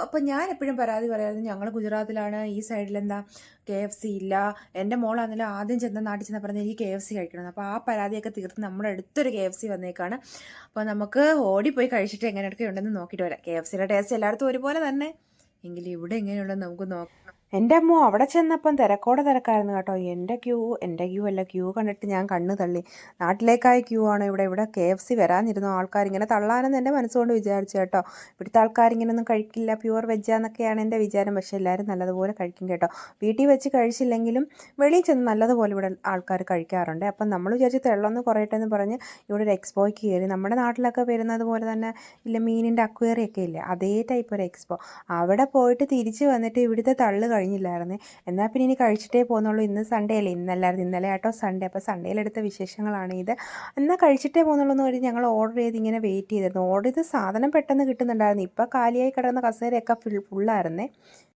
അപ്പം ഞാൻ എപ്പോഴും പരാതി പറയാമായിരുന്നു, ഞങ്ങൾ ഗുജറാത്തിലാണ്, ഈ സൈഡിലെന്താ KFC ഇല്ല. എൻ്റെ മോളാണെങ്കിലും ആദ്യം നാട്ടിൽ ചെന്നാൽ പറഞ്ഞാൽ എനിക്ക് KFC കഴിക്കണം. അപ്പോൾ ആ പരാതിയൊക്കെ തീർത്ത് നമ്മുടെ അടുത്തൊരു KFC വന്നേക്കാണ്. അപ്പോൾ നമുക്ക് ഓടിപ്പോയി കഴിച്ചിട്ട് എങ്ങനെയൊക്കെ ഉണ്ടെന്ന് നോക്കിയിട്ട് വരാം. KFCയുടെ ടേസ്റ്റ് എല്ലായിടത്തും ഒരുപോലെ തന്നെ, എങ്കിലും ഇവിടെ എങ്ങനെയുണ്ടെന്ന് നമുക്ക് നോക്കണം. എൻ്റെ അമ്മ അവിടെ ചെന്നപ്പം തിരക്കായിരുന്നു കേട്ടോ. എൻ്റെ ക്യൂ അല്ല, ക്യൂ കണ്ടിട്ട് ഞാൻ കണ്ണ് തള്ളി. നാട്ടിലേക്കായ ക്യൂ ആണ് ഇവിടെ KFC വരാനിരുന്നു. ആൾക്കാരിങ്ങനെ തള്ളാനെന്ന് എൻ്റെ മനസ്സുകൊണ്ട് വിചാരിച്ചു കേട്ടോ. ഇവിടുത്തെ ആൾക്കാരിങ്ങനെയൊന്നും കഴിക്കില്ല, പ്യുവർ വെജാന്നൊക്കെയാണ് എൻ്റെ വിചാരം. പക്ഷേ എല്ലാവരും നല്ലതുപോലെ കഴിക്കും കേട്ടോ. വീട്ടിൽ വെച്ച് കഴിച്ചില്ലെങ്കിലും വെളിയിൽ ചെന്ന് നല്ലതുപോലെ ഇവിടെ ആൾക്കാർ കഴിക്കാറുണ്ട്. അപ്പം നമ്മൾ വിചാരിച്ച് തെള്ളൊന്ന് കുറയട്ടെ എന്ന് പറഞ്ഞ് ഇവിടെ ഒരു എക്സ്പോയ്ക്ക് കയറി. നമ്മുടെ നാട്ടിലൊക്കെ വരുന്നത് പോലെ തന്നെ ഇല്ല, മീനിൻ്റെ അക്വേറിയൊക്കെ ഇല്ലേ, അതേ ടൈപ്പ് ഒരു എക്സ്പോ. അവിടെ പോയിട്ട് തിരിച്ച് വന്നിട്ട് ഇവിടുത്തെ തള്ളു കഴിഞ്ഞില്ലായിരുന്നേ. എന്നാൽ പിന്നെ ഇനി കഴിച്ചിട്ടേ പോകുന്നുള്ളൂ. ഇന്ന് സൺഡേ അല്ലേ, ഇന്നലെ ആട്ടോ സൺഡേ. അപ്പോൾ സൺഡേയിലെടുത്ത വിശേഷങ്ങളാണ് ഇത്. എന്നാൽ കഴിച്ചിട്ടേ പോകുന്നുള്ളൂ എന്ന് പറഞ്ഞ് ഞങ്ങൾ ഓർഡർ ചെയ്ത് ഇങ്ങനെ വെയിറ്റ് ചെയ്തിരുന്നു. ഓർഡർ ചെയ്ത് സാധനം പെട്ടെന്ന് കിട്ടുന്നുണ്ടായിരുന്നു. ഇപ്പോൾ കാലിയായി കിടന്ന കസേരയൊക്കെ ഫുള്ളായിരുന്നേ.